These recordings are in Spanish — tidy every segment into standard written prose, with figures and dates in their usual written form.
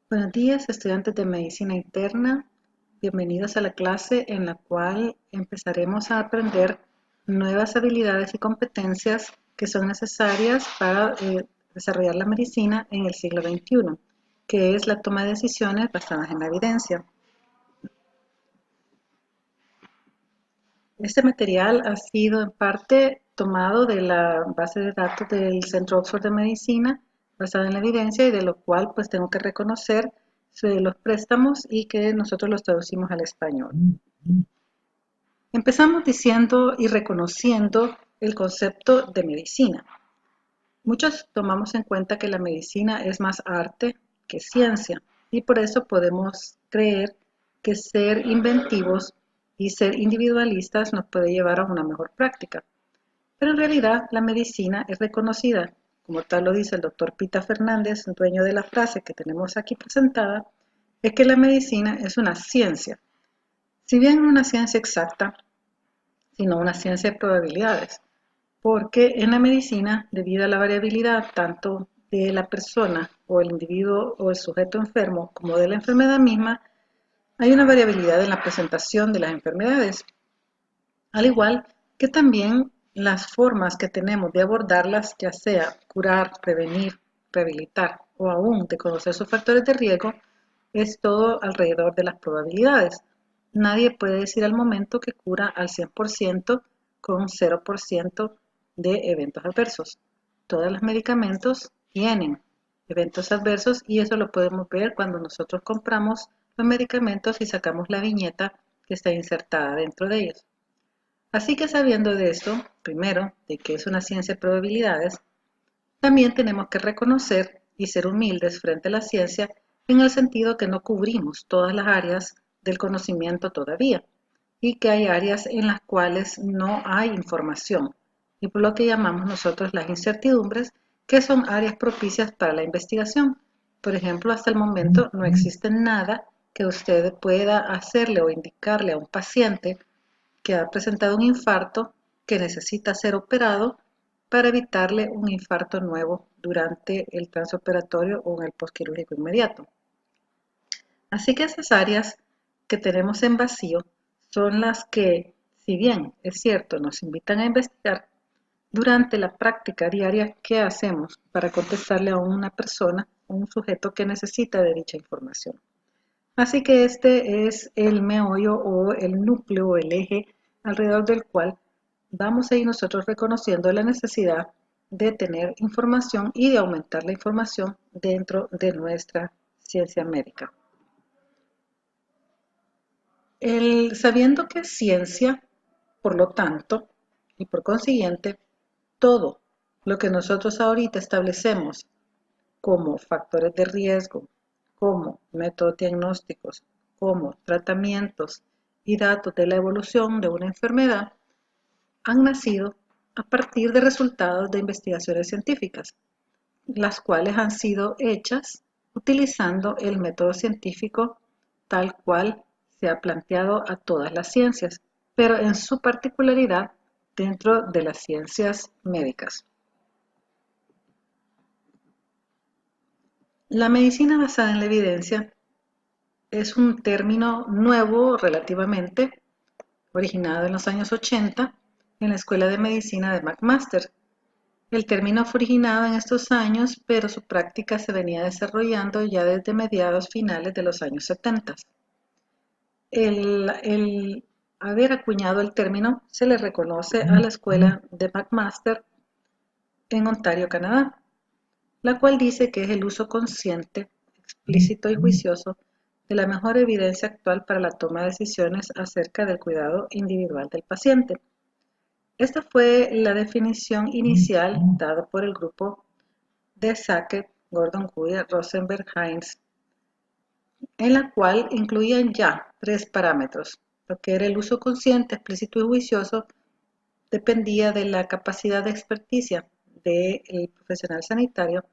Buenos días, estudiantes de Medicina Interna. Bienvenidos a la clase en la cual empezaremos a aprender nuevas habilidades y competencias que son necesarias para desarrollar la medicina en el siglo XXI, que es la toma de decisiones basadas en la evidencia. Este material ha sido en parte tomado de la base de datos del Centro Oxford de Medicina, basada en la evidencia y de lo cual pues tengo que reconocer los préstamos y que nosotros los traducimos al español. Empezamos diciendo y reconociendo el concepto de medicina. Muchos tomamos en cuenta que la medicina es más arte que ciencia y por eso podemos creer que ser inventivos y ser individualistas nos puede llevar a una mejor práctica. Pero en realidad la medicina es reconocida, como tal lo dice el doctor Pita Fernández, dueño de la frase que tenemos aquí presentada, es que la medicina es una ciencia. Si bien no una ciencia exacta, sino una ciencia de probabilidades, porque en la medicina, debido a la variabilidad tanto de la persona o el individuo o el sujeto enfermo como de la enfermedad misma, hay una variabilidad en la presentación de las enfermedades, al igual que también las formas que tenemos de abordarlas, ya sea curar, prevenir, rehabilitar o aún de conocer sus factores de riesgo, es todo alrededor de las probabilidades. Nadie puede decir al momento que cura al 100% con 0% de eventos adversos. Todos los medicamentos tienen eventos adversos y eso lo podemos ver cuando nosotros compramos los medicamentos y sacamos la viñeta que está insertada dentro de ellos. Así que sabiendo de esto, primero, de que es una ciencia de probabilidades, también tenemos que reconocer y ser humildes frente a la ciencia en el sentido que no cubrimos todas las áreas del conocimiento todavía y que hay áreas en las cuales no hay información y por lo que llamamos nosotros las incertidumbres, que son áreas propicias para la investigación. Por ejemplo, hasta el momento no existe nada que usted pueda hacerle o indicarle a un paciente que ha presentado un infarto que necesita ser operado para evitarle un infarto nuevo durante el transoperatorio o en el postquirúrgico inmediato. Así que esas áreas que tenemos en vacío son las que, si bien es cierto, nos invitan a investigar, durante la práctica diaria, ¿qué hacemos para contestarle a una persona o un sujeto que necesita de dicha información? Así que este es el meollo o el núcleo o el eje alrededor del cual vamos a ir nosotros reconociendo la necesidad de tener información y de aumentar la información dentro de nuestra ciencia médica. Sabiendo que es ciencia, por lo tanto, y por consiguiente, todo lo que nosotros ahorita establecemos como factores de riesgo, como métodos diagnósticos, como tratamientos y datos de la evolución de una enfermedad, han nacido a partir de resultados de investigaciones científicas, las cuales han sido hechas utilizando el método científico tal cual se ha planteado a todas las ciencias, pero en su particularidad dentro de las ciencias médicas. La medicina basada en la evidencia es un término nuevo relativamente, originado en los años 80 en la Escuela de Medicina de McMaster. El término fue originado en estos años, pero su práctica se venía desarrollando ya desde mediados finales de los años 70. El haber acuñado el término se le reconoce a la Escuela de McMaster en Ontario, Canadá, la cual dice que es el uso consciente, explícito y juicioso de la mejor evidencia actual para la toma de decisiones acerca del cuidado individual del paciente. Esta fue la definición inicial dada por el grupo de Sackett, Gordon Guy, Rosenberg, Hines, en la cual incluían ya 3 parámetros. Lo que era el uso consciente, explícito y juicioso dependía de la capacidad de experticia del profesional sanitario,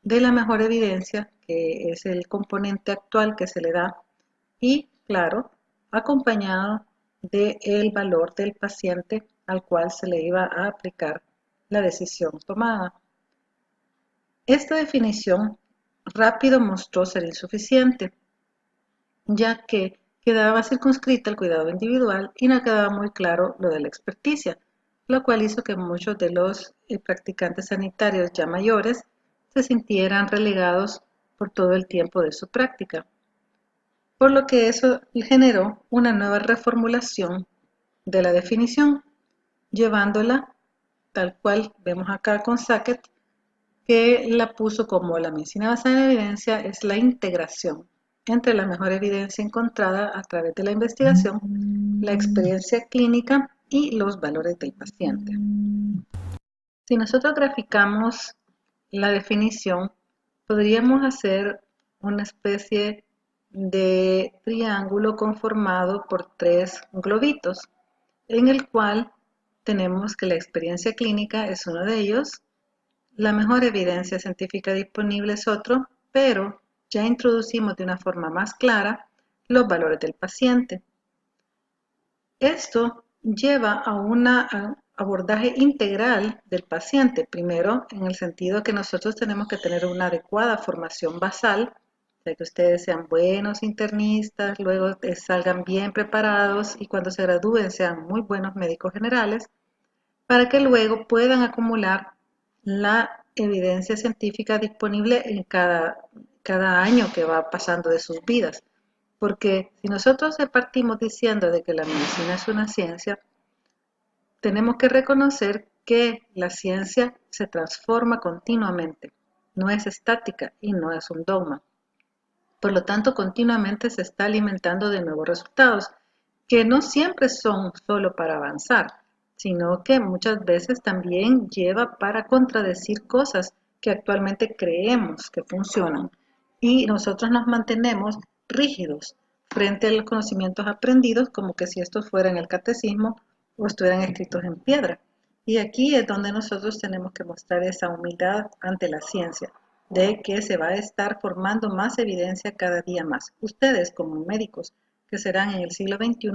de la mejor evidencia, que es el componente actual que se le da, y, claro, acompañado del valor del paciente al cual se le iba a aplicar la decisión tomada. Esta definición rápido mostró ser insuficiente, ya que quedaba circunscrita el cuidado individual y no quedaba muy claro lo de la experticia, lo cual hizo que muchos de los practicantes sanitarios ya mayores se sintieran relegados por todo el tiempo de su práctica, por lo que eso generó una nueva reformulación de la definición, llevándola tal cual vemos acá con Sackett, que la puso como la medicina basada en evidencia es la integración entre la mejor evidencia encontrada a través de la investigación, la experiencia clínica y los valores del paciente. Si nosotros graficamos la definición, podríamos hacer una especie de triángulo conformado por tres globitos, en el cual tenemos que la experiencia clínica es uno de ellos, la mejor evidencia científica disponible es otro, pero ya introducimos de una forma más clara los valores del paciente. Esto lleva a un abordaje integral del paciente, primero en el sentido que nosotros tenemos que tener una adecuada formación basal, ya que ustedes sean buenos internistas, luego salgan bien preparados y cuando se gradúen sean muy buenos médicos generales, para que luego puedan acumular la evidencia científica disponible en cada año que va pasando de sus vidas. Porque si nosotros partimos diciendo de que la medicina es una ciencia, tenemos que reconocer que la ciencia se transforma continuamente, no es estática y no es un dogma. Por lo tanto, continuamente se está alimentando de nuevos resultados, que no siempre son solo para avanzar, sino que muchas veces también lleva para contradecir cosas que actualmente creemos que funcionan y nosotros nos mantenemos rígidos frente a los conocimientos aprendidos como que si estos fueran el catecismo o estuvieran escritos en piedra. Y aquí es donde nosotros tenemos que mostrar esa humildad ante la ciencia, de que se va a estar formando más evidencia cada día más. Ustedes como médicos que serán en el siglo XXI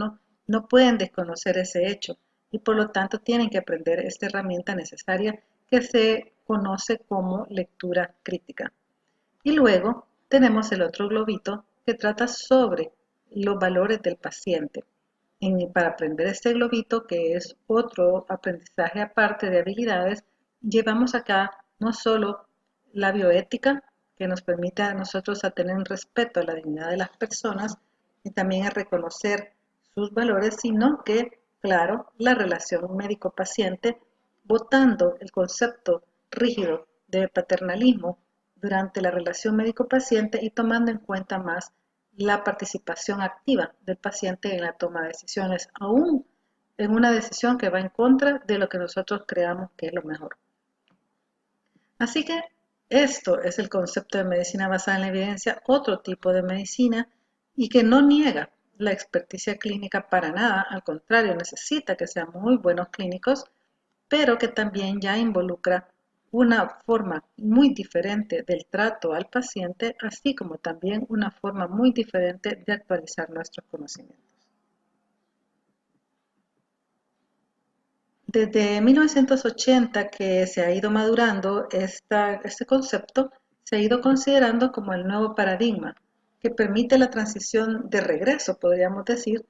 no pueden desconocer ese hecho y por lo tanto tienen que aprender esta herramienta necesaria que se conoce como lectura crítica. Y luego tenemos el otro globito que trata sobre los valores del paciente. Para aprender este globito, que es otro aprendizaje aparte de habilidades, llevamos acá no solo la bioética, que nos permite a nosotros a tener un respeto a la dignidad de las personas y también a reconocer sus valores, sino que, claro, la relación médico-paciente, votando el concepto rígido de paternalismo durante la relación médico-paciente y tomando en cuenta más la participación activa del paciente en la toma de decisiones, aún en una decisión que va en contra de lo que nosotros creamos que es lo mejor. Así que esto es el concepto de medicina basada en la evidencia, otro tipo de medicina y que no niega la experticia clínica para nada, al contrario, necesita que sean muy buenos clínicos, pero que también ya involucra una forma muy diferente del trato al paciente, así como también una forma muy diferente de actualizar nuestros conocimientos. Desde 1980 que se ha ido madurando este concepto, se ha ido considerando como el nuevo paradigma que permite la transición de regreso, podríamos decir,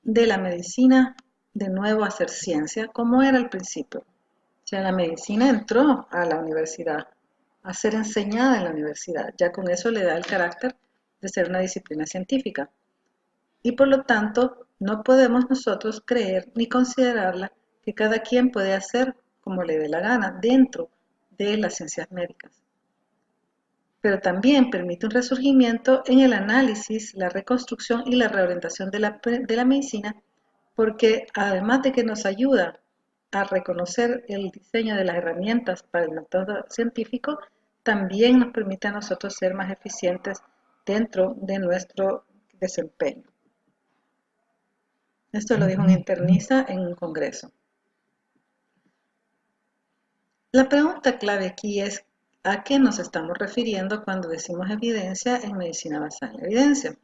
de la medicina de nuevo a ser ciencia, como era al principio. O sea, la medicina entró a la universidad, a ser enseñada en la universidad. Ya con eso le da el carácter de ser una disciplina científica. Y por lo tanto, no podemos nosotros creer ni considerarla que cada quien puede hacer como le dé la gana dentro de las ciencias médicas. Pero también permite un resurgimiento en el análisis, la reconstrucción y la reorientación de la medicina, porque además de que nos ayuda a reconocer el diseño de las herramientas para el método científico, también nos permite a nosotros ser más eficientes dentro de nuestro desempeño. Esto lo dijo un internista en un congreso. La pregunta clave aquí es ¿a qué nos estamos refiriendo cuando decimos evidencia en medicina basada en la evidencia?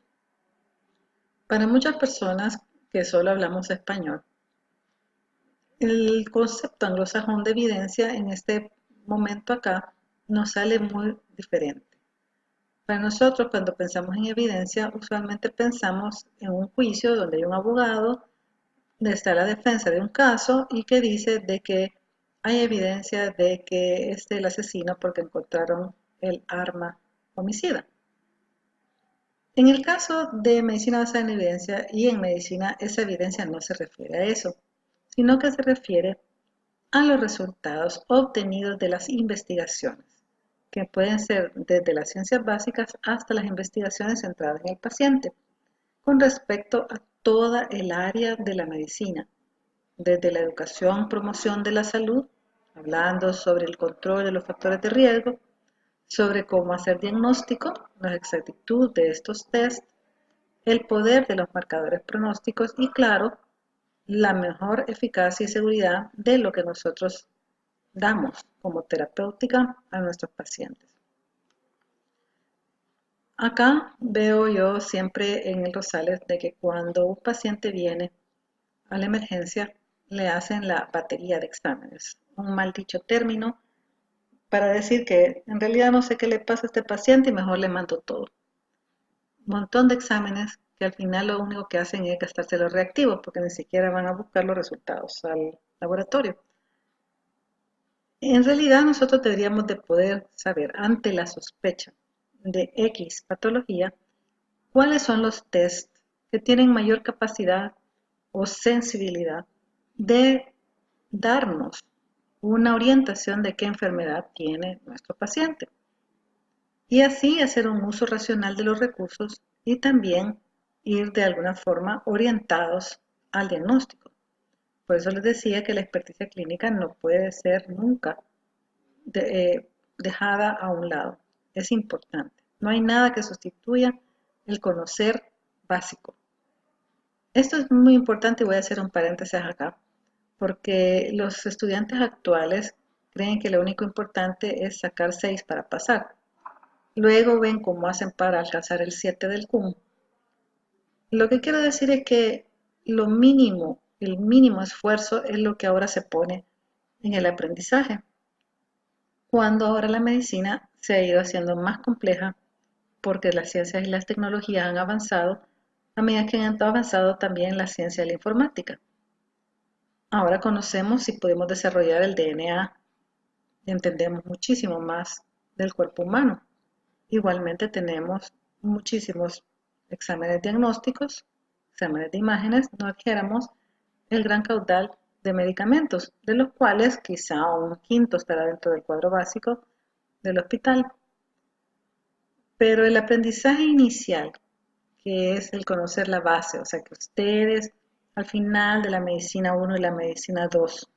Para muchas personas que solo hablamos español, el concepto anglosajón de evidencia en este momento acá nos sale muy diferente. Para nosotros, cuando pensamos en evidencia, usualmente pensamos en un juicio donde hay un abogado, donde está la defensa de un caso y que dice de que hay evidencia de que es el asesino porque encontraron el arma homicida. En el caso de medicina basada en evidencia y en medicina, esa evidencia no se refiere a eso, sino que se refiere a los resultados obtenidos de las investigaciones, que pueden ser desde las ciencias básicas hasta las investigaciones centradas en el paciente, con respecto a toda el área de la medicina, desde la educación, promoción de la salud, hablando sobre el control de los factores de riesgo, sobre cómo hacer diagnóstico, la exactitud de estos test, el poder de los marcadores pronósticos y, claro, la mejor eficacia y seguridad de lo que nosotros damos como terapéutica a nuestros pacientes. Acá veo yo siempre en el Rosales de que cuando un paciente viene a la emergencia le hacen la batería de exámenes, un mal dicho término para decir que en realidad no sé qué le pasa a este paciente y mejor le mando todo. Un montón de exámenes que al final lo único que hacen es gastarse los reactivos porque ni siquiera van a buscar los resultados al laboratorio. En realidad nosotros deberíamos de poder saber ante la sospecha de X patología cuáles son los test que tienen mayor capacidad o sensibilidad de darnos una orientación de qué enfermedad tiene nuestro paciente y así hacer un uso racional de los recursos y también ir de alguna forma orientados al diagnóstico. Por eso les decía que la experticia clínica no puede ser nunca dejada a un lado. Es importante. No hay nada que sustituya el conocer básico. Esto es muy importante y voy a hacer un paréntesis acá, porque los estudiantes actuales creen que lo único importante es sacar 6 para pasar. Luego ven cómo hacen para alcanzar el 7 del CUM. Lo que quiero decir es que lo mínimo, el mínimo esfuerzo es lo que ahora se pone en el aprendizaje, cuando ahora la medicina se ha ido haciendo más compleja porque las ciencias y las tecnologías han avanzado a medida que han avanzado también la ciencia de la informática. Ahora conocemos y podemos desarrollar el DNA y entendemos muchísimo más del cuerpo humano. Igualmente tenemos muchísimos exámenes diagnósticos, exámenes de imágenes, no dijéramos el gran caudal de medicamentos, de los cuales quizá un quinto estará dentro del cuadro básico del hospital. Pero el aprendizaje inicial, que es el conocer la base, o sea que ustedes al final de la medicina 1 y la medicina 2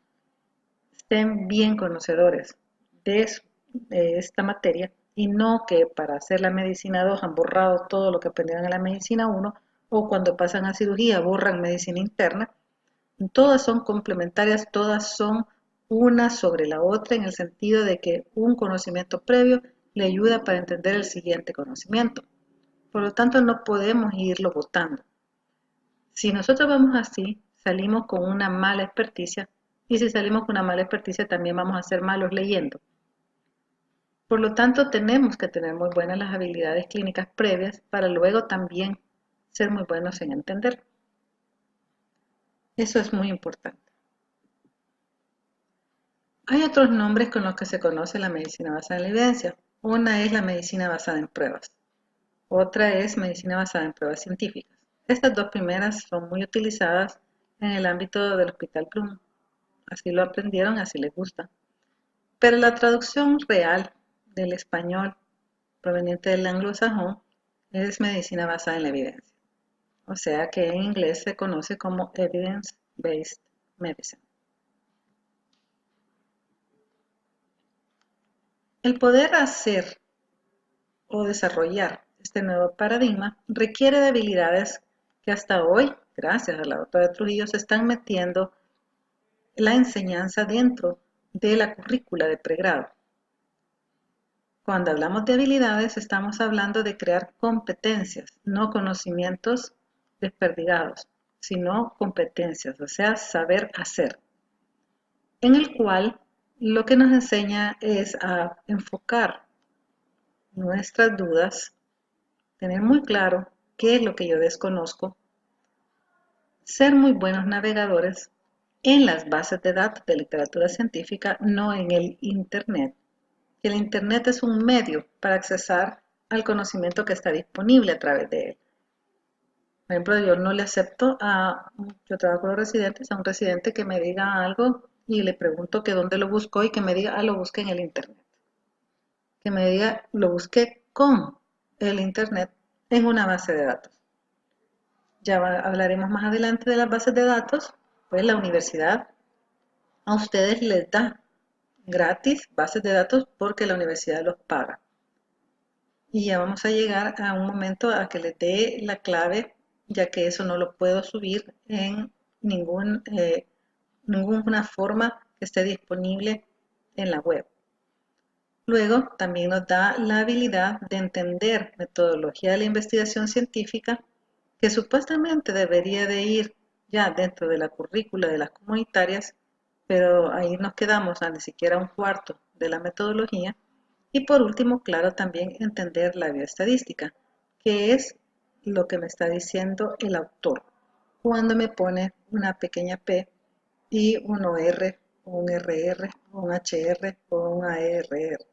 estén bien conocedores de esta materia y no que para hacer la medicina 2 han borrado todo lo que aprendieron en la medicina 1 o cuando pasan a cirugía borran medicina interna. Todas son complementarias, todas son una sobre la otra en el sentido de que un conocimiento previo le ayuda para entender el siguiente conocimiento. Por lo tanto, no podemos irlo botando. Si nosotros vamos así, salimos con una mala experticia y si salimos con una mala experticia también vamos a ser malos leyendo. Por lo tanto, tenemos que tener muy buenas las habilidades clínicas previas para luego también ser muy buenos en entender. Eso es muy importante. Hay otros nombres con los que se conoce la medicina basada en la evidencia. Una es la medicina basada en pruebas. Otra es medicina basada en pruebas científicas. Estas dos primeras son muy utilizadas en el ámbito del Hospital Plum. Así lo aprendieron, así les gusta. Pero la traducción real del español proveniente del anglosajón es medicina basada en la evidencia. O sea que en inglés se conoce como Evidence-Based Medicine. El poder hacer o desarrollar este nuevo paradigma requiere de habilidades que hasta hoy, gracias a la doctora Trujillo, se están metiendo la enseñanza dentro de la currícula de pregrado. Cuando hablamos de habilidades, estamos hablando de crear competencias, no conocimientos desperdigados, sino competencias, o sea, saber hacer, en el cual lo que nos enseña es a enfocar nuestras dudas tener muy claro qué es lo que yo desconozco, ser muy buenos navegadores en las bases de datos de literatura científica, no en el Internet. El Internet es un medio para accesar al conocimiento que está disponible a través de él. Por ejemplo, yo no le acepto yo trabajo con los residentes, a un residente que me diga algo y le pregunto que dónde lo buscó y que me diga, lo busqué en el Internet. Que me diga, lo busqué con el Internet en una base de datos. Ya hablaremos más adelante de las bases de datos, pues la universidad a ustedes les da gratis bases de datos porque la universidad los paga. Y ya vamos a llegar a un momento a que les dé la clave, ya que eso no lo puedo subir en ninguna forma que esté disponible en la web. Luego, también nos da la habilidad de entender metodología de la investigación científica, que supuestamente debería de ir ya dentro de la currícula de las comunitarias, pero ahí nos quedamos a ni siquiera un cuarto de la metodología. Y por último, claro, también entender la bioestadística, que es lo que me está diciendo el autor cuando me pone una pequeña p y un OR, un RR, un HR o un ARR.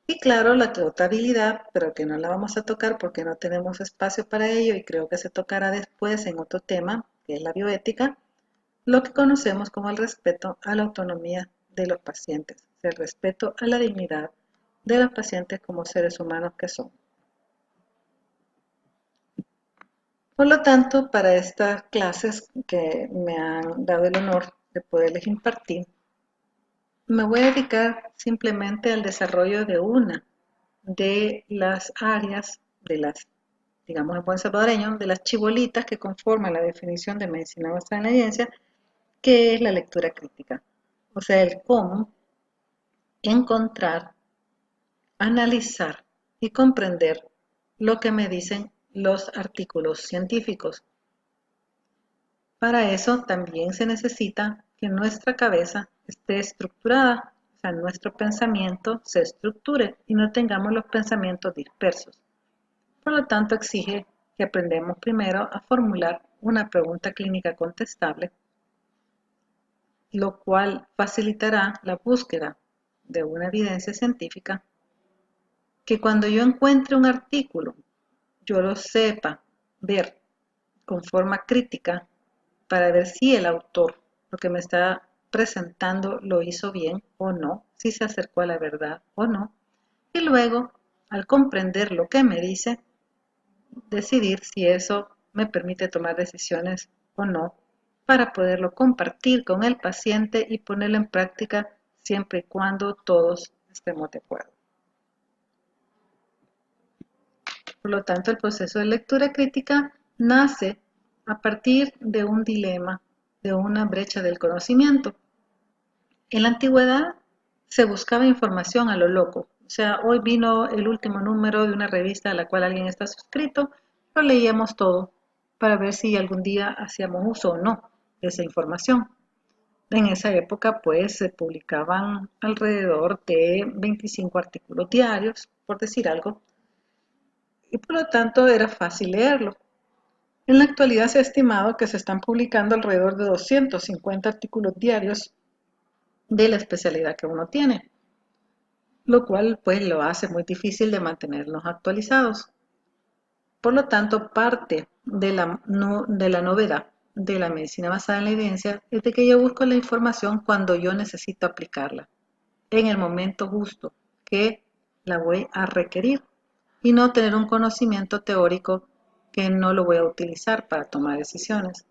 Y claro, la tratabilidad, pero que no la vamos a tocar porque no tenemos espacio para ello y creo que se tocará después en otro tema, que es la bioética, lo que conocemos como el respeto a la autonomía de los pacientes, el respeto a la dignidad de los pacientes como seres humanos que son. Por lo tanto, para estas clases que me han dado el honor de poderles impartir, me voy a dedicar simplemente al desarrollo de una de las áreas de las, digamos en buen salvadoreño, de las chibolitas que conforman la definición de medicina basada en la evidencia, que es la lectura crítica. O sea, el cómo encontrar, analizar y comprender lo que me dicen los artículos científicos. Para eso también se necesita que nuestra cabeza esté estructurada, o sea, nuestro pensamiento se estructure y no tengamos los pensamientos dispersos. Por lo tanto, exige que aprendamos primero a formular una pregunta clínica contestable, lo cual facilitará la búsqueda de una evidencia científica, que cuando yo encuentre un artículo, yo lo sepa ver con forma crítica para ver si el autor lo que me está presentando lo hizo bien o no, si se acercó a la verdad o no, y luego, al comprender lo que me dice, decidir si eso me permite tomar decisiones o no, para poderlo compartir con el paciente y ponerlo en práctica siempre y cuando todos estemos de acuerdo. Por lo tanto, el proceso de lectura crítica nace a partir de un dilema, de una brecha del conocimiento. En la antigüedad se buscaba información a lo loco. O sea, hoy vino el último número de una revista a la cual alguien está suscrito, lo leíamos todo para ver si algún día hacíamos uso o no de esa información. En esa época, pues, se publicaban alrededor de 25 artículos diarios, por decir algo, y por lo tanto era fácil leerlo. En la actualidad se ha estimado que se están publicando alrededor de 250 artículos diarios de la especialidad que uno tiene, lo cual pues lo hace muy difícil de mantenernos actualizados. Por lo tanto, parte de la novedad de la medicina basada en la evidencia es de que yo busco la información cuando yo necesito aplicarla, en el momento justo que la voy a requerir y no tener un conocimiento teórico que no lo voy a utilizar para tomar decisiones.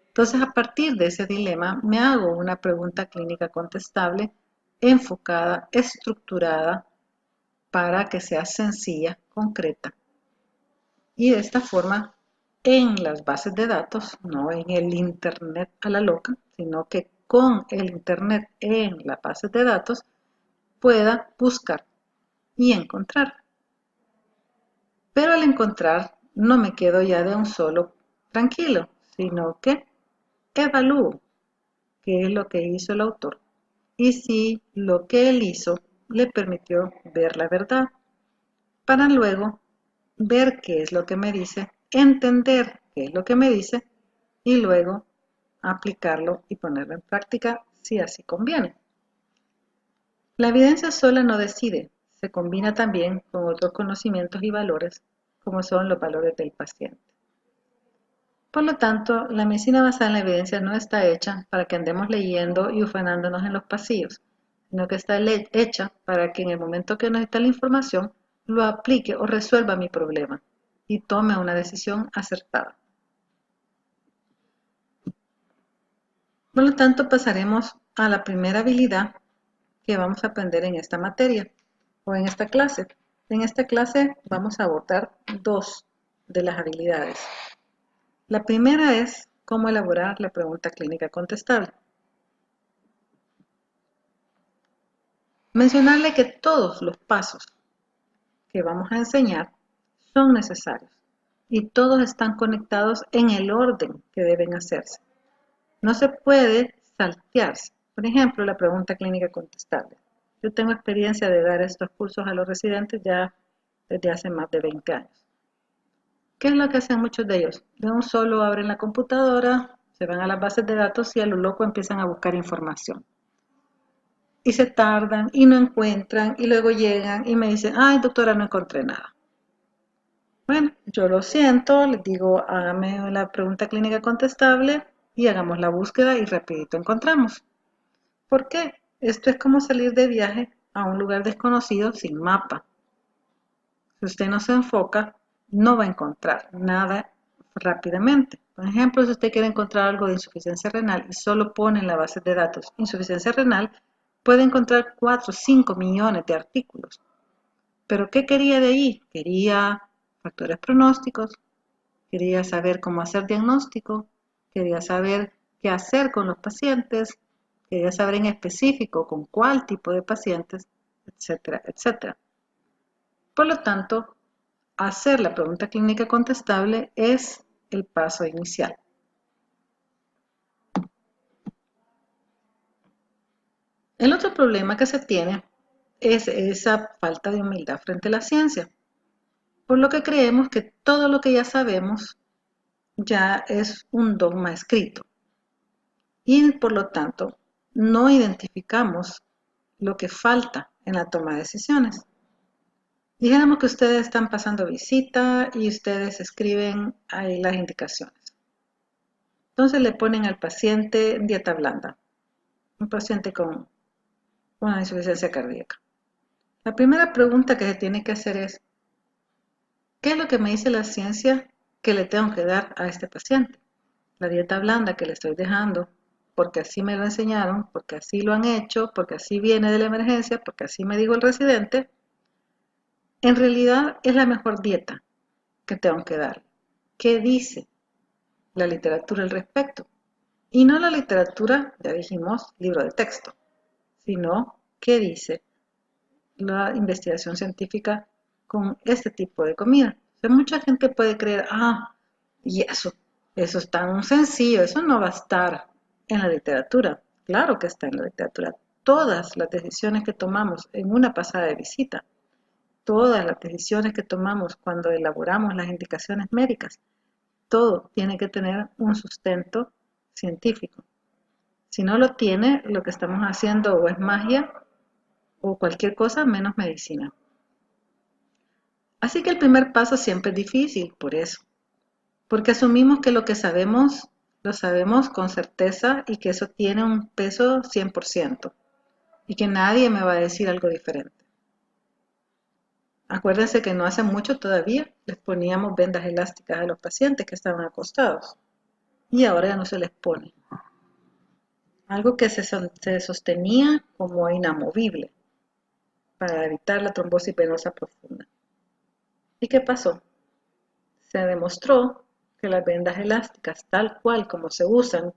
Entonces, a partir de ese dilema, me hago una pregunta clínica contestable, enfocada, estructurada, para que sea sencilla, concreta. Y de esta forma, en las bases de datos, no en el Internet a la loca, sino que con el Internet en las bases de datos, pueda buscar y encontrar. Pero al encontrar, no me quedo ya de un solo tranquilo, sino que evalúo qué es lo que hizo el autor y si lo que él hizo le permitió ver la verdad, para luego ver qué es lo que me dice, entender qué es lo que me dice y luego aplicarlo y ponerlo en práctica si así conviene. La evidencia sola no decide, se combina también con otros conocimientos y valores, como son los valores del paciente. Por lo tanto, la medicina basada en la evidencia no está hecha para que andemos leyendo y ufanándonos en los pasillos, sino que está hecha para que en el momento que necesite la información, lo aplique o resuelva mi problema y tome una decisión acertada. Por lo tanto, pasaremos a la primera habilidad que vamos a aprender en esta materia o en esta clase. En esta clase vamos a abordar dos de las habilidades. La primera es cómo elaborar la pregunta clínica contestable. Mencionarle que todos los pasos que vamos a enseñar son necesarios y todos están conectados en el orden que deben hacerse. No se puede saltearse. Por ejemplo, la pregunta clínica contestable. Yo tengo experiencia de dar estos cursos a los residentes ya desde hace más de 20 años. ¿Qué es lo que hacen muchos de ellos? De un solo abren la computadora, se van a las bases de datos y a lo loco empiezan a buscar información. Y se tardan y no encuentran y luego llegan y me dicen, ay doctora, no encontré nada. Bueno, yo lo siento, les digo, hágame la pregunta clínica contestable y hagamos la búsqueda y rapidito encontramos. ¿Por qué? Esto es como salir de viaje a un lugar desconocido sin mapa. Si usted no se enfoca, no va a encontrar nada rápidamente. Por ejemplo, si usted quiere encontrar algo de insuficiencia renal y solo pone en la base de datos insuficiencia renal, puede encontrar 4 o 5 millones de artículos. ¿Pero qué quería de ahí? Quería factores pronósticos, quería saber cómo hacer diagnóstico, quería saber qué hacer con los pacientes, quería saber en específico con cuál tipo de pacientes, etcétera, etcétera. Por lo tanto, hacer la pregunta clínica contestable es el paso inicial. El otro problema que se tiene es esa falta de humildad frente a la ciencia, por lo que creemos que todo lo que ya sabemos ya es un dogma escrito y por lo tanto no identificamos lo que falta en la toma de decisiones. Dijéramos que ustedes están pasando visita y ustedes escriben ahí las indicaciones. Entonces le ponen al paciente dieta blanda, un paciente con una insuficiencia cardíaca. La primera pregunta que se tiene que hacer es, ¿qué es lo que me dice la ciencia que le tengo que dar a este paciente? La dieta blanda que le estoy dejando, porque así me lo enseñaron, porque así lo han hecho, porque así viene de la emergencia, porque así me dijo el residente, en realidad es la mejor dieta que tengo que dar. ¿Qué dice la literatura al respecto? Y no la literatura, ya dijimos, libro de texto, sino qué dice la investigación científica con este tipo de comida. O sea, mucha gente puede creer, y eso es tan sencillo, eso no va a estar en la literatura. Claro que está en la literatura. Todas las decisiones que tomamos en una pasada de visita, todas las decisiones que tomamos cuando elaboramos las indicaciones médicas, todo tiene que tener un sustento científico. Si no lo tiene, lo que estamos haciendo o es magia o cualquier cosa menos medicina. Así que el primer paso siempre es difícil, por eso. Porque asumimos que lo que sabemos, lo sabemos con certeza y que eso tiene un peso 100% y que nadie me va a decir algo diferente. Acuérdense que no hace mucho todavía les poníamos vendas elásticas a los pacientes que estaban acostados y ahora ya no se les pone. Algo que se sostenía como inamovible para evitar la trombosis venosa profunda. ¿Y qué pasó? Se demostró que las vendas elásticas, tal cual como se usan,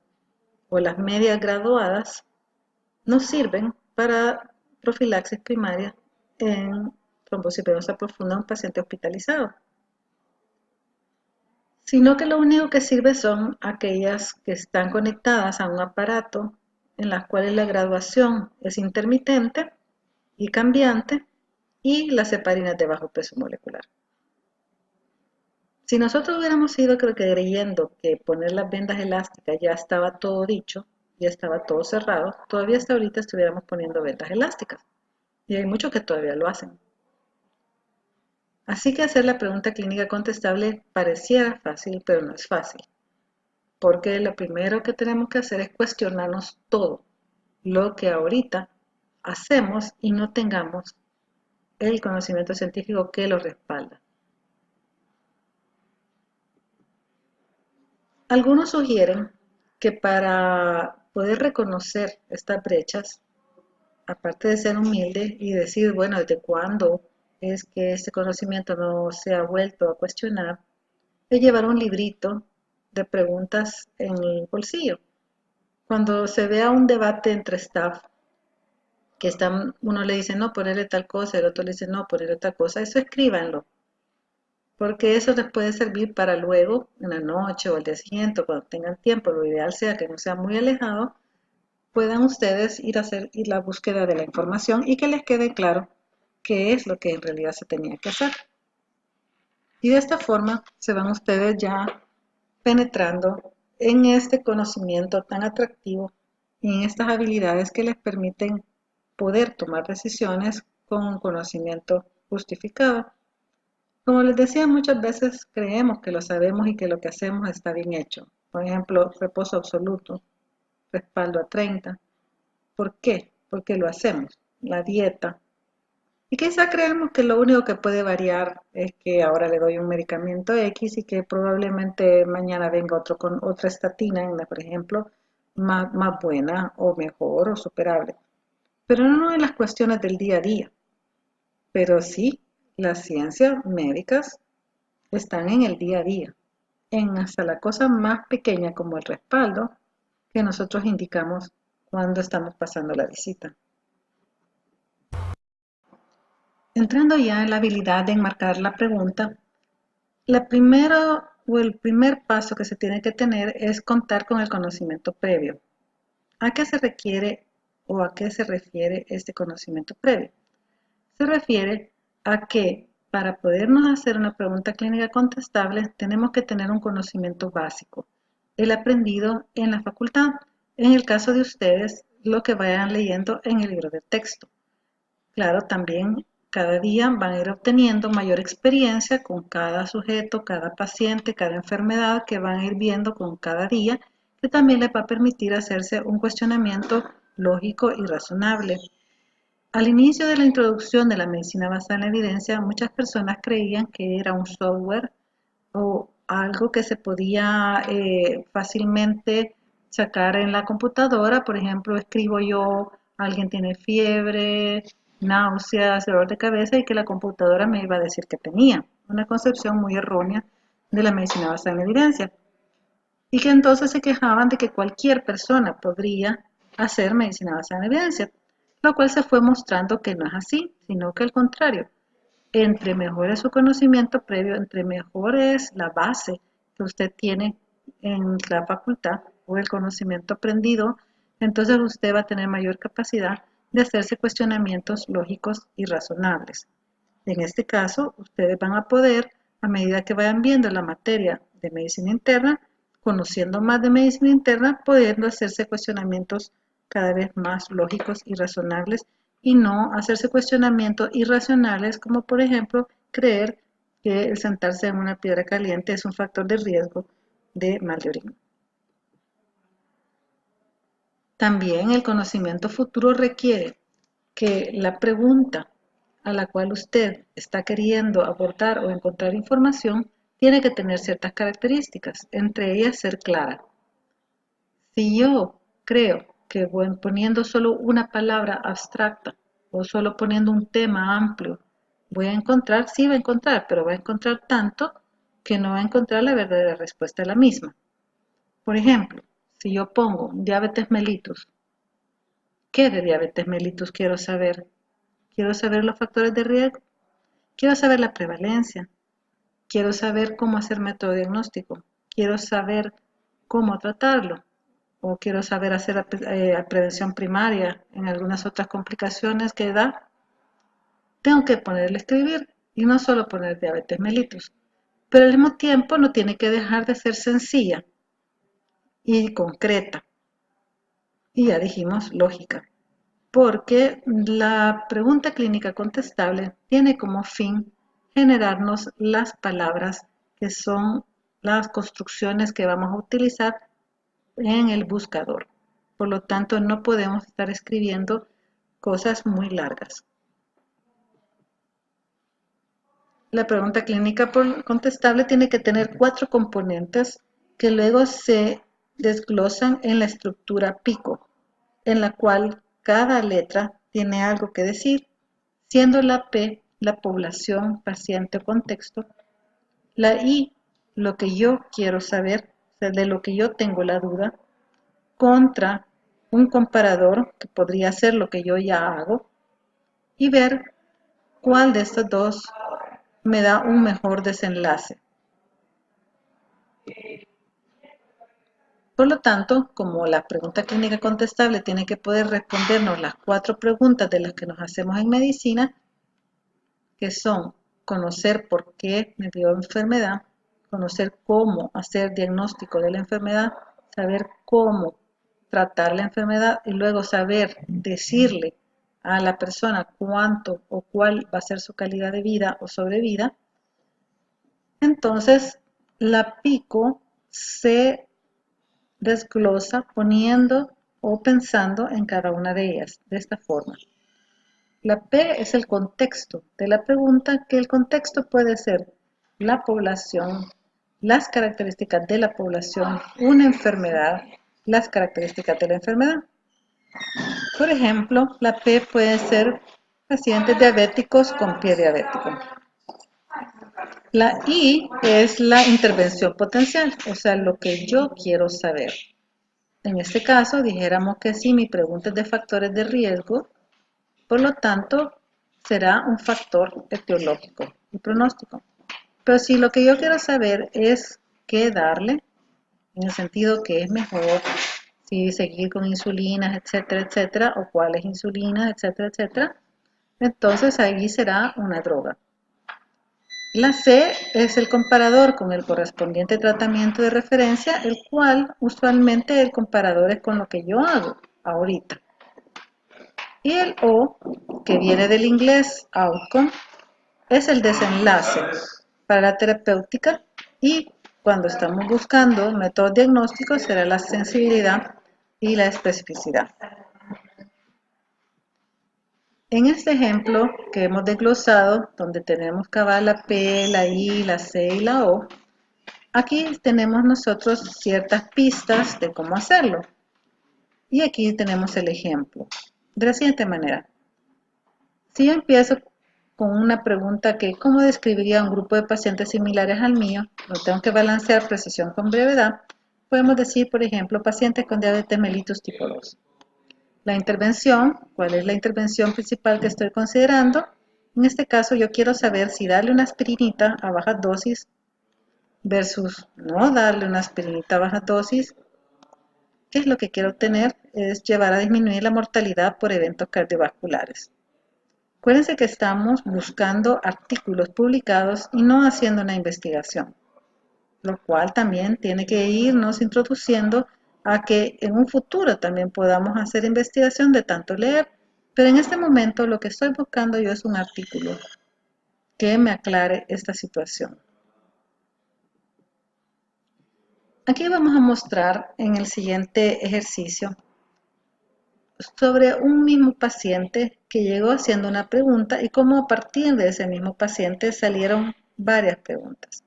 o las medias graduadas, no sirven para profilaxis primaria en trombosis venosa profunda en un paciente hospitalizado, sino que lo único que sirve son aquellas que están conectadas a un aparato en las cuales la graduación es intermitente y cambiante y las heparinas de bajo peso molecular. Si nosotros hubiéramos ido creyendo que poner las vendas elásticas ya estaba todo dicho, ya estaba todo cerrado, todavía hasta ahorita estuviéramos poniendo vendas elásticas. Y hay muchos que todavía lo hacen. Así que hacer la pregunta clínica contestable pareciera fácil, pero no es fácil. Porque lo primero que tenemos que hacer es cuestionarnos todo lo que ahorita hacemos y no tengamos el conocimiento científico que lo respalda. Algunos sugieren que para poder reconocer estas brechas, aparte de ser humilde y decir, bueno, ¿desde cuándo es que este conocimiento no se ha vuelto a cuestionar? Es llevar un librito de preguntas en el bolsillo. Cuando se vea un debate entre staff, que uno le dice, no, ponerle tal cosa, el otro le dice, no, ponerle tal cosa, eso escríbanlo, porque eso les puede servir para luego, en la noche o al día siguiente, cuando tengan tiempo, lo ideal sea que no sea muy alejado, puedan ustedes ir a hacer la búsqueda de la información y que les quede claro qué es lo que en realidad se tenía que hacer. Y de esta forma se van ustedes ya penetrando en este conocimiento tan atractivo y en estas habilidades que les permiten poder tomar decisiones con un conocimiento justificado. Como les decía, muchas veces creemos que lo sabemos y que lo que hacemos está bien hecho. Por ejemplo, reposo absoluto, respaldo a 30. ¿Por qué? Porque lo hacemos. La dieta. Y quizá creemos que lo único que puede variar es que ahora le doy un medicamento X y que probablemente mañana venga otro con otra estatina, por ejemplo, más buena o mejor o superable. Pero no en las cuestiones del día a día. Pero sí, las ciencias médicas están en el día a día, en hasta la cosa más pequeña como el respaldo que nosotros indicamos cuando estamos pasando la visita. Entrando ya en la habilidad de enmarcar la pregunta, el primer paso que se tiene que tener es contar con el conocimiento previo. ¿A qué se requiere o a qué se refiere este conocimiento previo? Se refiere a que para podernos hacer una pregunta clínica contestable tenemos que tener un conocimiento básico, el aprendido en la facultad. En el caso de ustedes, lo que vayan leyendo en el libro de texto. Claro, también cada día van a ir obteniendo mayor experiencia con cada sujeto, cada paciente, cada enfermedad que van a ir viendo con cada día, que también les va a permitir hacerse un cuestionamiento lógico y razonable. Al inicio de la introducción de la medicina basada en la evidencia, muchas personas creían que era un software o algo que se podía fácilmente sacar en la computadora. Por ejemplo, escribo yo, alguien tiene fiebre, náuseas, dolor de cabeza y que la computadora me iba a decir que tenía. Una concepción muy errónea de la medicina basada en la evidencia. Y que entonces se quejaban de que cualquier persona podría hacer medicina basada en evidencia, lo cual se fue mostrando que no es así, sino que al contrario, entre mejor es su conocimiento previo, entre mejor es la base que usted tiene en la facultad o el conocimiento aprendido, entonces usted va a tener mayor capacidad de hacerse cuestionamientos lógicos y razonables. En este caso, ustedes van a poder, a medida que vayan viendo la materia de medicina interna, conociendo más de medicina interna, pudiendo hacerse cuestionamientos cada vez más lógicos y razonables y no hacerse cuestionamientos irracionales como por ejemplo creer que el sentarse en una piedra caliente es un factor de riesgo de mal de orina. También el conocimiento futuro requiere que la pregunta a la cual usted está queriendo abordar o encontrar información tiene que tener ciertas características, entre ellas ser clara. Si yo creo que poniendo solo una palabra abstracta o solo poniendo un tema amplio, voy a encontrar, sí va a encontrar, pero va a encontrar tanto que no va a encontrar la verdadera respuesta a la misma. Por ejemplo, si yo pongo diabetes mellitus, ¿qué de diabetes mellitus quiero saber? Quiero saber los factores de riesgo, quiero saber la prevalencia, quiero saber cómo hacer método diagnóstico, quiero saber cómo tratarlo, o quiero saber hacer prevención primaria en algunas otras complicaciones que da. Tengo que ponerle a escribir y no solo poner diabetes mellitus. pero al mismo tiempo no tiene que dejar de ser sencilla y concreta. Y ya dijimos lógica, porque la pregunta clínica contestable tiene como fin generarnos las palabras que son las construcciones que vamos a utilizar en el buscador. Por lo tanto, no podemos estar escribiendo cosas muy largas. La pregunta clínica contestable tiene que tener 4 componentes que luego se desglosan en la estructura PICO, en la cual cada letra tiene algo que decir, siendo la P la población, paciente o contexto, la I lo que yo quiero saber, o sea, de lo que yo tengo la duda, contra un comparador, que podría ser lo que yo ya hago, y ver cuál de estos dos me da un mejor desenlace. Por lo tanto, como la pregunta clínica contestable tiene que poder respondernos las 4 preguntas de las que nos hacemos en medicina, que son conocer por qué me dio enfermedad, conocer cómo hacer diagnóstico de la enfermedad, saber cómo tratar la enfermedad y luego saber decirle a la persona cuánto o cuál va a ser su calidad de vida o sobrevida. Entonces, la PICO se desglosa poniendo o pensando en cada una de ellas, de esta forma. La P es el contexto de la pregunta, que el contexto puede ser la población, las características de la población, una enfermedad, las características de la enfermedad. Por ejemplo, la P puede ser pacientes diabéticos con pie diabético. La I es la intervención potencial, o sea, lo que yo quiero saber. En este caso, dijéramos que si mi pregunta es de factores de riesgo, por lo tanto, será un factor etiológico y pronóstico. Pero si lo que yo quiero saber es qué darle, en el sentido que es mejor, si seguir con insulinas, etcétera, etcétera, o cuáles insulinas, etcétera, etcétera, entonces ahí será una droga. La C es el comparador con el correspondiente tratamiento de referencia, el cual usualmente el comparador es con lo que yo hago ahorita. Y el O, que viene del inglés outcome, es el desenlace para la terapéutica, y cuando estamos buscando métodos diagnósticos será la sensibilidad y la especificidad. En este ejemplo que hemos desglosado, donde tenemos cabal la P, la I, la C y la O, aquí tenemos nosotros ciertas pistas de cómo hacerlo. Y aquí tenemos el ejemplo. De la siguiente manera. Si yo empiezo con una pregunta que ¿cómo describiría un grupo de pacientes similares al mío? No tengo que balancear precisión con brevedad. Podemos decir, por ejemplo, pacientes con diabetes mellitus tipo 2. La intervención, ¿cuál es la intervención principal que estoy considerando? En este caso yo quiero saber si darle una aspirinita a baja dosis versus no darle una aspirinita a baja dosis. ¿Qué es lo que quiero obtener? Es llevar a disminuir la mortalidad por eventos cardiovasculares. Acuérdense que estamos buscando artículos publicados y no haciendo una investigación, lo cual también tiene que irnos introduciendo a que en un futuro también podamos hacer investigación de tanto leer, pero en este momento lo que estoy buscando yo es un artículo que me aclare esta situación. Aquí vamos a mostrar en el siguiente ejercicio sobre un mismo paciente que llegó haciendo una pregunta y cómo a partir de ese mismo paciente salieron varias preguntas.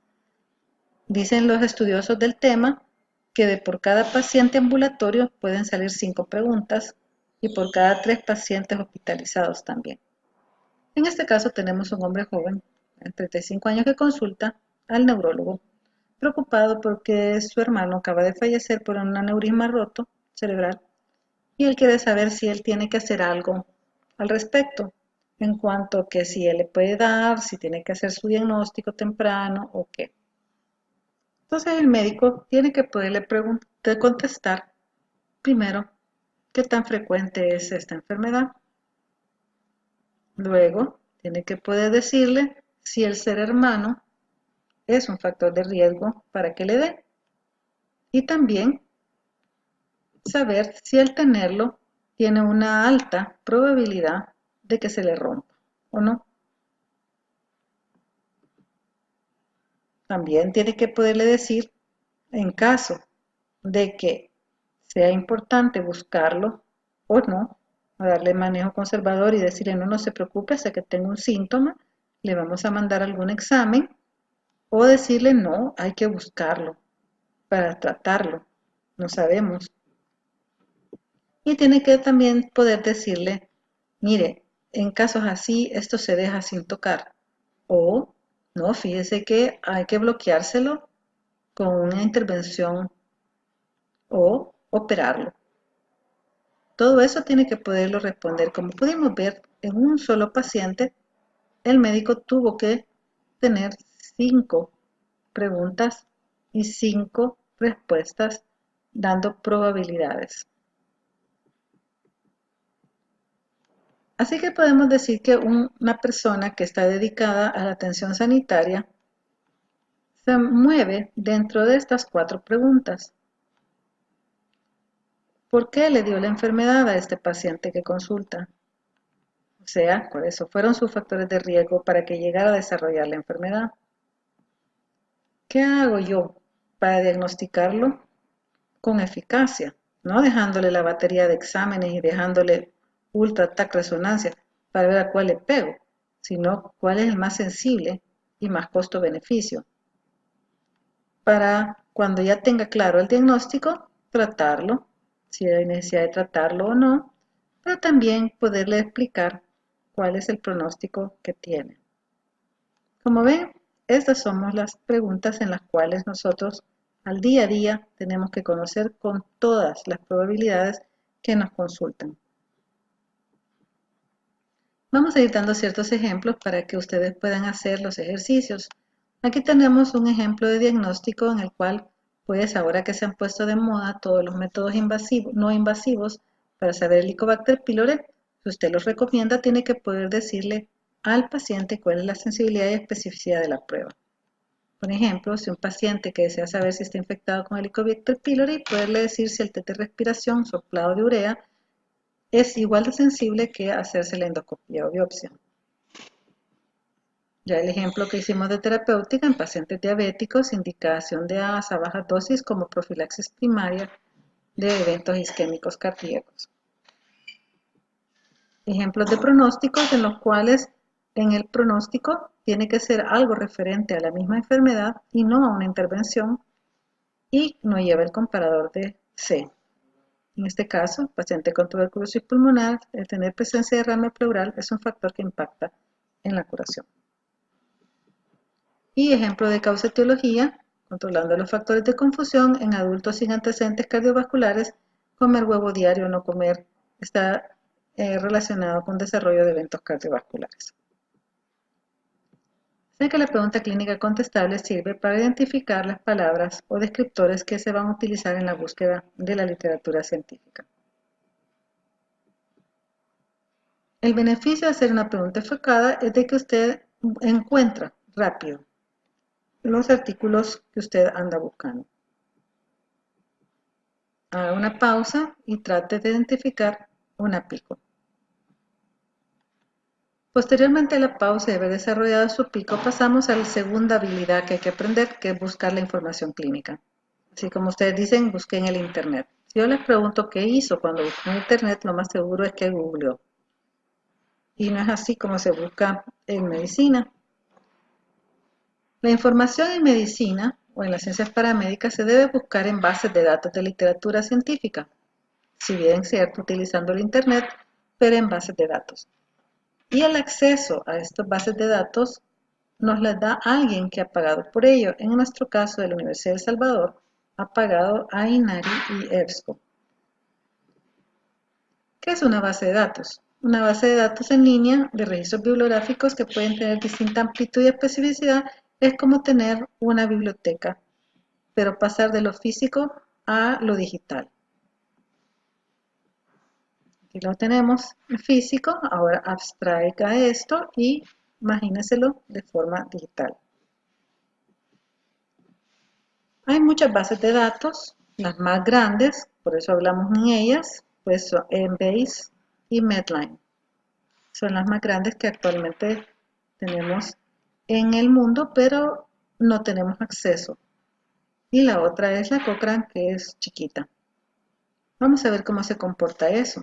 Dicen los estudiosos del tema que de por cada paciente ambulatorio pueden salir 5 preguntas y por cada 3 pacientes hospitalizados también. En este caso tenemos un hombre joven, de 35 años, que consulta al neurólogo, preocupado porque su hermano acaba de fallecer por un aneurisma roto cerebral y él quiere saber si él tiene que hacer algo al respecto, en cuanto a que si él le puede dar, si tiene que hacer su diagnóstico temprano o qué. Entonces el médico tiene que poderle contestar primero qué tan frecuente es esta enfermedad. Luego tiene que poder decirle si el ser hermano es un factor de riesgo para que le dé. Y también saber si al tenerlo tiene una alta probabilidad de que se le rompa o no. También tiene que poderle decir, en caso de que sea importante buscarlo o no, a darle manejo conservador y decirle no se preocupe, sé que tengo un síntoma, le vamos a mandar algún examen, o decirle no, hay que buscarlo para tratarlo, no sabemos. Y tiene que también poder decirle, mire, en casos así esto se deja sin tocar, o no, fíjese que hay que bloqueárselo con una intervención o operarlo. Todo eso tiene que poderlo responder. Como pudimos ver, en un solo paciente, el médico tuvo que tener 5 preguntas y 5 respuestas dando probabilidades. Así que podemos decir que una persona que está dedicada a la atención sanitaria se mueve dentro de estas 4 preguntas. ¿Por qué le dio la enfermedad a este paciente que consulta? O sea, por eso fueron sus factores de riesgo para que llegara a desarrollar la enfermedad. ¿Qué hago yo para diagnosticarlo con eficacia? No dejándole la batería de exámenes y dejándole ultra tac resonancia para ver a cuál le pego, sino cuál es el más sensible y más costo-beneficio. Para cuando ya tenga claro el diagnóstico, tratarlo, si hay necesidad de tratarlo o no, pero también poderle explicar cuál es el pronóstico que tiene. Como ven, estas son las preguntas en las cuales nosotros al día a día tenemos que conocer con todas las probabilidades que nos consultan. Vamos a ir dando ciertos ejemplos para que ustedes puedan hacer los ejercicios. Aquí tenemos un ejemplo de diagnóstico en el cual, pues ahora que se han puesto de moda todos los métodos no invasivos para saber el Helicobacter pylori, si usted los recomienda, tiene que poder decirle al paciente cuál es la sensibilidad y especificidad de la prueba. Por ejemplo, si un paciente que desea saber si está infectado con Helicobacter pylori, poderle decir si el test de respiración, soplado de urea, es igual de sensible que hacerse la endoscopia o biopsia. Ya el ejemplo que hicimos de terapéutica en pacientes diabéticos, indicación de ASA a baja dosis como profilaxis primaria de eventos isquémicos cardíacos. Ejemplos de pronósticos en los cuales en el pronóstico tiene que ser algo referente a la misma enfermedad y no a una intervención y no lleva el comparador de C. En este caso, paciente con tuberculosis pulmonar, el tener presencia de derrame pleural es un factor que impacta en la curación. Y ejemplo de causa-etiología, controlando los factores de confusión en adultos sin antecedentes cardiovasculares, comer huevo diario o no comer está relacionado con desarrollo de eventos cardiovasculares. Sé que la pregunta clínica contestable sirve para identificar las palabras o descriptores que se van a utilizar en la búsqueda de la literatura científica. El beneficio de hacer una pregunta enfocada es de que usted encuentra rápido los artículos que usted anda buscando. Haga una pausa y trate de identificar una pico. Posteriormente a la pausa y haber desarrollado su pico, pasamos a la segunda habilidad que hay que aprender, que es buscar la información clínica. Así como ustedes dicen, busqué en el internet. Si yo les pregunto qué hizo cuando buscó en internet, lo más seguro es que googleó. Y no es así como se busca en medicina. La información en medicina o en las ciencias paramédicas se debe buscar en bases de datos de literatura científica, si bien es cierto, utilizando el internet, pero en bases de datos. Y el acceso a estas bases de datos nos las da alguien que ha pagado por ello. En nuestro caso de la Universidad de El Salvador, ha pagado a INARI y EBSCO. ¿Qué es una base de datos? Una base de datos en línea de registros bibliográficos que pueden tener distinta amplitud y especificidad es como tener una biblioteca, pero pasar de lo físico a lo digital. Aquí lo tenemos en físico, ahora abstraiga esto y imagíneselo de forma digital. Hay muchas bases de datos, las más grandes, por eso hablamos en ellas, pues son Embase y Medline. Son las más grandes que actualmente tenemos en el mundo, pero no tenemos acceso. Y la otra es la Cochrane, que es chiquita. Vamos a ver cómo se comporta eso.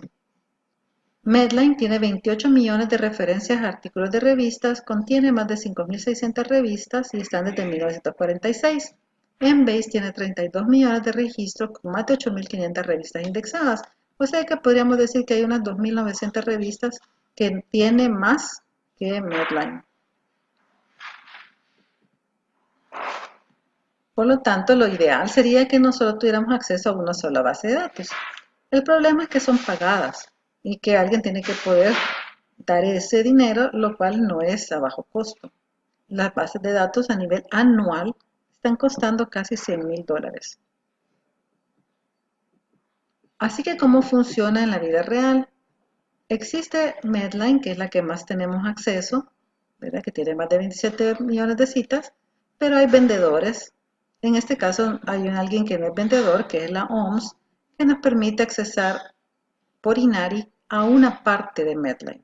Medline tiene 28 millones de referencias a artículos de revistas, contiene más de 5.600 revistas y están desde 1946. Embase tiene 32 millones de registros con más de 8.500 revistas indexadas, o sea que podríamos decir que hay unas 2.900 revistas que tiene más que Medline. Por lo tanto, lo ideal sería que nosotros tuviéramos acceso a una sola base de datos. El problema es que son pagadas y que alguien tiene que poder dar ese dinero, lo cual no es a bajo costo. Las bases de datos a nivel anual están costando casi $100.000. Así que, ¿cómo funciona en la vida real? Existe Medline, que es la que más tenemos acceso, ¿verdad? Que tiene más de 27 millones de citas, pero hay vendedores. En este caso hay alguien que no es vendedor, que es la OMS, que nos permite accesar por Inari a una parte de Medline.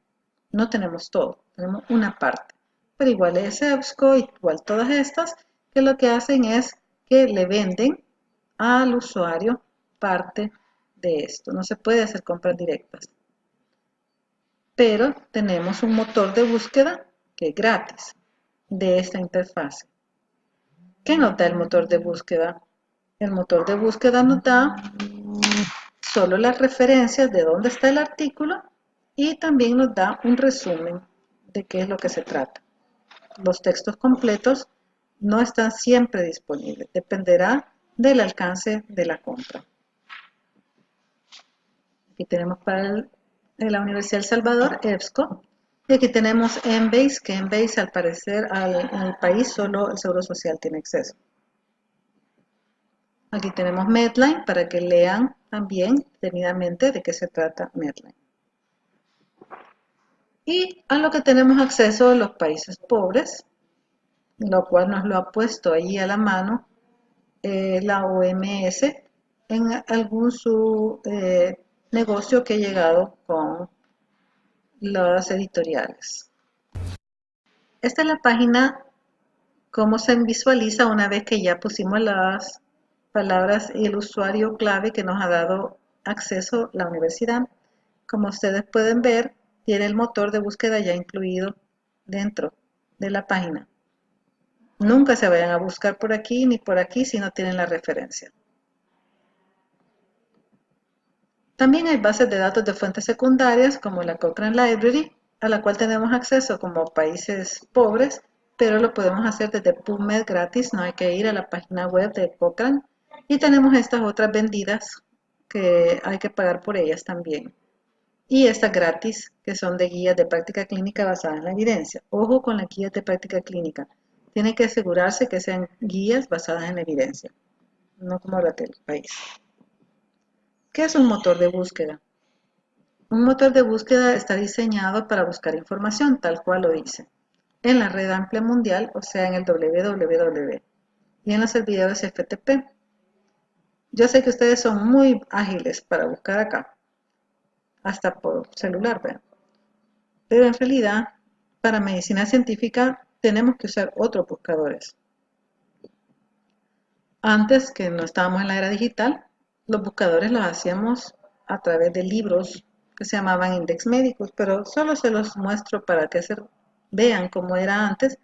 No tenemos todo, tenemos una parte. Pero igual es EBSCO, igual todas estas, que lo que hacen es que le venden al usuario parte de esto. No se puede hacer compras directas. Pero tenemos un motor de búsqueda que es gratis de esta interfase. ¿Qué nos da el motor de búsqueda? El motor de búsqueda nos da solo las referencias de dónde está el artículo y también nos da un resumen de qué es lo que se trata. Los textos completos no están siempre disponibles, dependerá del alcance de la compra. Aquí tenemos para la Universidad del Salvador, EBSCO, y aquí tenemos Embase, que Embase al parecer en el país solo el Seguro Social tiene acceso. Aquí tenemos Medline para que lean también detenidamente de qué se trata Medline. Y a lo que tenemos acceso los países pobres, lo cual nos lo ha puesto ahí a la mano la OMS en algún su negocio que ha llegado con los editoriales. Esta es la página, cómo se visualiza una vez que ya pusimos las palabras y el usuario clave que nos ha dado acceso la universidad. Como ustedes pueden ver, tiene el motor de búsqueda ya incluido dentro de la página. Nunca se vayan a buscar por aquí ni por aquí si no tienen la referencia. También hay bases de datos de fuentes secundarias como la Cochrane Library, a la cual tenemos acceso como países pobres, pero lo podemos hacer desde PubMed gratis, no hay que ir a la página web de Cochrane. Y tenemos estas otras vendidas que hay que pagar por ellas también. Y estas gratis, que son de guías de práctica clínica basadas en la evidencia. Ojo con las guías de práctica clínica. Tiene que asegurarse que sean guías basadas en la evidencia, no como las del país. ¿Qué es un motor de búsqueda? Un motor de búsqueda está diseñado para buscar información, tal cual lo dice, en la red amplia mundial, o sea, en el www, y en los servidores FTP. Yo sé que ustedes son muy ágiles para buscar acá, hasta por celular, ¿verdad? Pero en realidad, para medicina científica, tenemos que usar otros buscadores. Antes que no estábamos en la era digital, los buscadores los hacíamos a través de libros que se llamaban index médicos, pero solo se los muestro para que vean cómo era antes.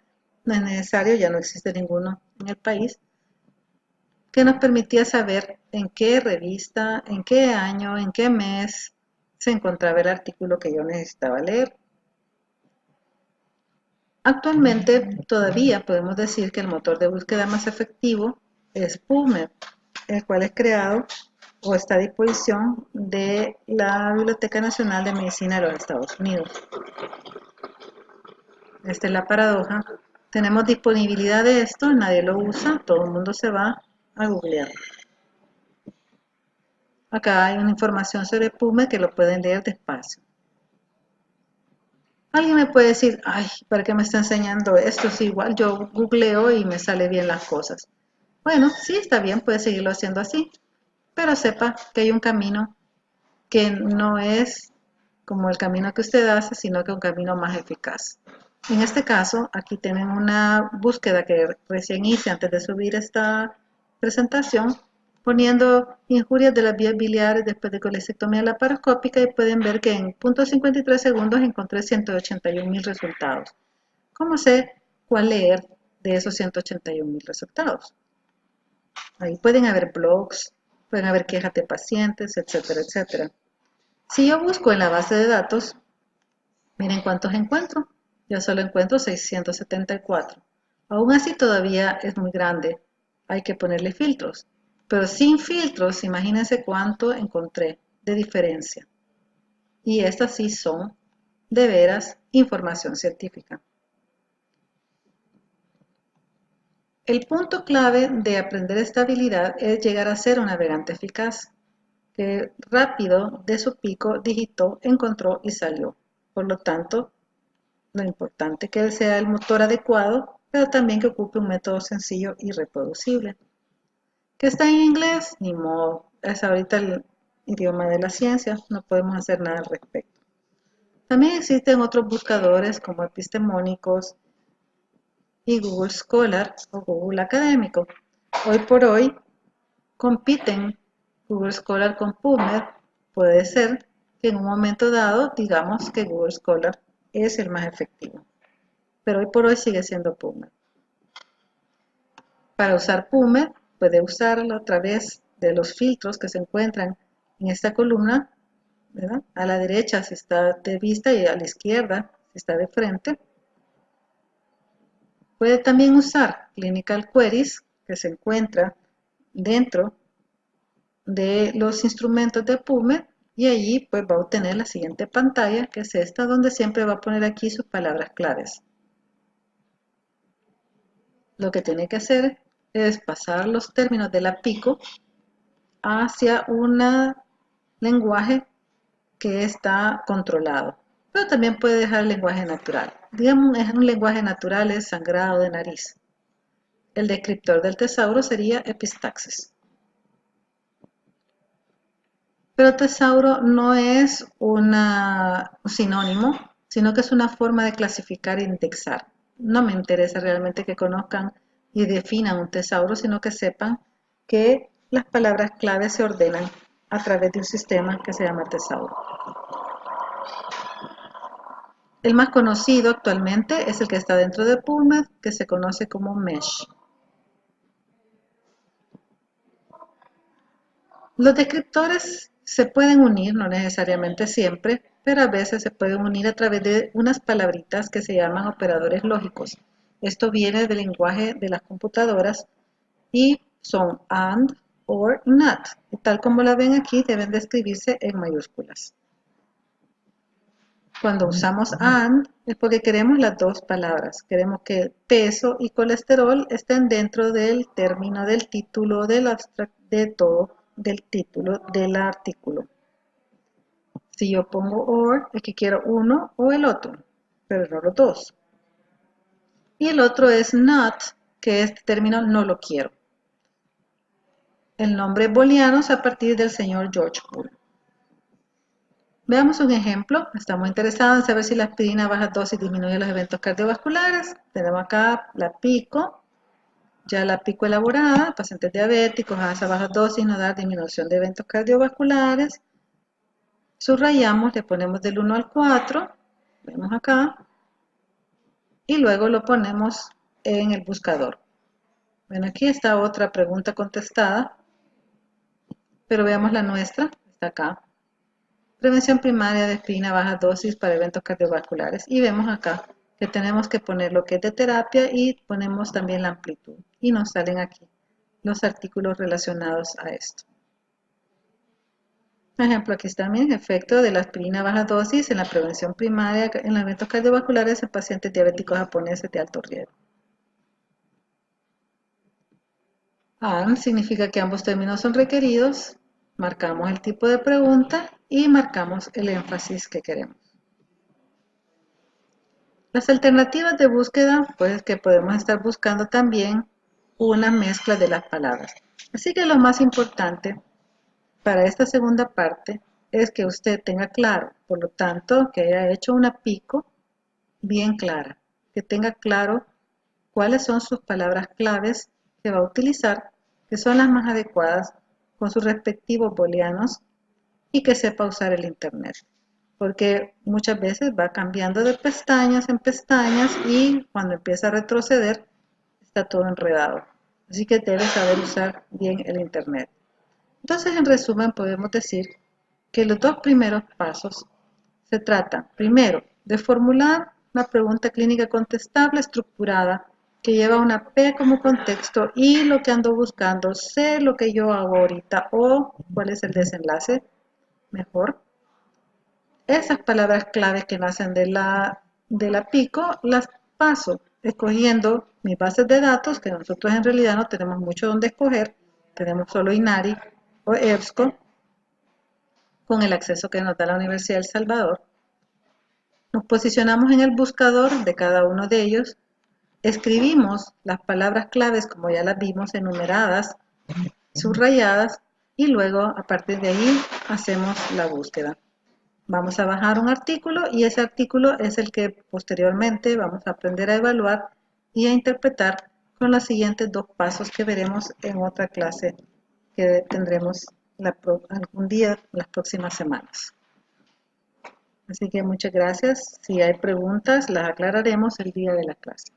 No es necesario, ya no existe ninguno en el país, que nos permitía saber en qué revista, en qué año, en qué mes se encontraba el artículo que yo necesitaba leer. Actualmente todavía podemos decir que el motor de búsqueda más efectivo es PubMed, el cual es creado o está a disposición de la Biblioteca Nacional de Medicina de los Estados Unidos. Esta es la paradoja. Tenemos disponibilidad de esto, nadie lo usa, todo el mundo se va a googlear. Acá hay una información sobre PubMed que lo pueden leer despacio. Alguien me puede decir, ay, ¿para qué me está enseñando esto? Si igual yo googleo y me sale bien las cosas. Bueno, sí está bien, puede seguirlo haciendo así, pero sepa que hay un camino que no es como el camino que usted hace, sino que un camino más eficaz. En este caso, aquí tienen una búsqueda que recién hice antes de subir esta presentación, poniendo injurias de las vías biliares después de colecectomía laparoscópica y pueden ver que en 0.53 segundos encontré 181.000 resultados. ¿Cómo sé cuál leer de esos 181.000 resultados? Ahí pueden haber blogs, pueden haber quejas de pacientes, etcétera, etcétera. Si yo busco en la base de datos, miren cuántos encuentro. Yo solo encuentro 674. Aún así todavía es muy grande. Hay que ponerle filtros. Pero sin filtros, imagínense cuánto encontré de diferencia. Y estas sí son, de veras, información científica. El punto clave de aprender esta habilidad es llegar a ser un navegante eficaz, que rápido de su pico digitó, encontró y salió. Por lo tanto, lo importante es que sea el motor adecuado, pero también que ocupe un método sencillo y reproducible. ¿Que está en inglés? Ni modo, es ahorita el idioma de la ciencia, no podemos hacer nada al respecto. También existen otros buscadores como epistemónicos y Google Scholar o Google Académico. Hoy por hoy compiten Google Scholar con PubMed. Puede ser que en un momento dado digamos que Google Scholar es el más efectivo, pero hoy por hoy sigue siendo PubMed. Para usar PubMed puede usarlo a través de los filtros que se encuentran en esta columna, ¿verdad? A la derecha si está de vista y a la izquierda si está de frente. Puede también usar Clinical Queries, que se encuentra dentro de los instrumentos de PubMed, y allí pues va a obtener la siguiente pantalla, que es esta, donde siempre va a poner aquí sus palabras claves. Lo que tiene que hacer es pasar los términos de la PICO hacia un lenguaje que está controlado, pero también puede dejar el lenguaje natural. Digamos, un lenguaje natural es sangrado de nariz. El descriptor del tesauro sería epistaxis. Pero tesauro no es un sinónimo, sino que es una forma de clasificar e indexar. No me interesa realmente que conozcan y definan un tesauro, sino que sepan que las palabras clave se ordenan a través de un sistema que se llama tesauro. El más conocido actualmente es el que está dentro de PubMed, que se conoce como MESH. Los descriptores se pueden unir, no necesariamente siempre, pero a veces se pueden unir a través de unas palabritas que se llaman operadores lógicos. Esto viene del lenguaje de las computadoras y son AND, OR y NOT. Y tal como la ven aquí, deben de escribirse en mayúsculas. Cuando usamos AND es porque queremos las dos palabras. Queremos que peso y colesterol estén dentro del término del título de todo, del título del artículo. Si yo pongo OR, es que quiero uno o el otro, pero no los dos. Y el otro es NOT, que este término no lo quiero. El nombre booleano es a partir del señor George Boole. Veamos un ejemplo. Estamos interesados en saber si la aspirina a baja dosis disminuye los eventos cardiovasculares. Tenemos acá la pico, ya la pico elaborada, pacientes diabéticos a esa baja dosis no da disminución de eventos cardiovasculares. Subrayamos, le ponemos del 1 al 4, vemos acá, y luego lo ponemos en el buscador. Bueno, aquí está otra pregunta contestada, pero veamos la nuestra, está acá. Prevención primaria de aspirina a baja dosis para eventos cardiovasculares. Y vemos acá que tenemos que poner lo que es de terapia y ponemos también la amplitud. Y nos salen aquí los artículos relacionados a esto. Por ejemplo, aquí está también efecto de la aspirina a baja dosis en la prevención primaria en los eventos cardiovasculares en pacientes diabéticos japoneses de alto riesgo. AND significa que ambos términos son requeridos. Marcamos el tipo de pregunta y marcamos el énfasis que queremos. Las alternativas de búsqueda, pues que podemos estar buscando también una mezcla de las palabras. Así que lo más importante para esta segunda parte es que usted tenga claro, por lo tanto, que haya hecho una pico bien clara, que tenga claro cuáles son sus palabras claves que va a utilizar, que son las más adecuadas con sus respectivos booleanos y que sepa usar el Internet. Porque muchas veces va cambiando de pestañas en pestañas y cuando empieza a retroceder está todo enredado. Así que debe saber usar bien el Internet. Entonces, en resumen, podemos decir que los dos primeros pasos se tratan, primero, de formular una pregunta clínica contestable estructurada que lleva una P como contexto y lo que ando buscando, sé lo que yo hago ahorita o cuál es el desenlace mejor. Esas palabras claves que nacen de la pico las paso escogiendo mis bases de datos, que nosotros en realidad no tenemos mucho donde escoger, tenemos solo INARI o EBSCO, con el acceso que nos da la Universidad de El Salvador. Nos posicionamos en el buscador de cada uno de ellos, escribimos las palabras claves como ya las vimos enumeradas, subrayadas, y luego a partir de ahí hacemos la búsqueda. Vamos a bajar un artículo y ese artículo es el que posteriormente vamos a aprender a evaluar y a interpretar con los siguientes dos pasos que veremos en otra clase que tendremos algún día las próximas semanas. Así que muchas gracias. Si hay preguntas, las aclararemos el día de la clase.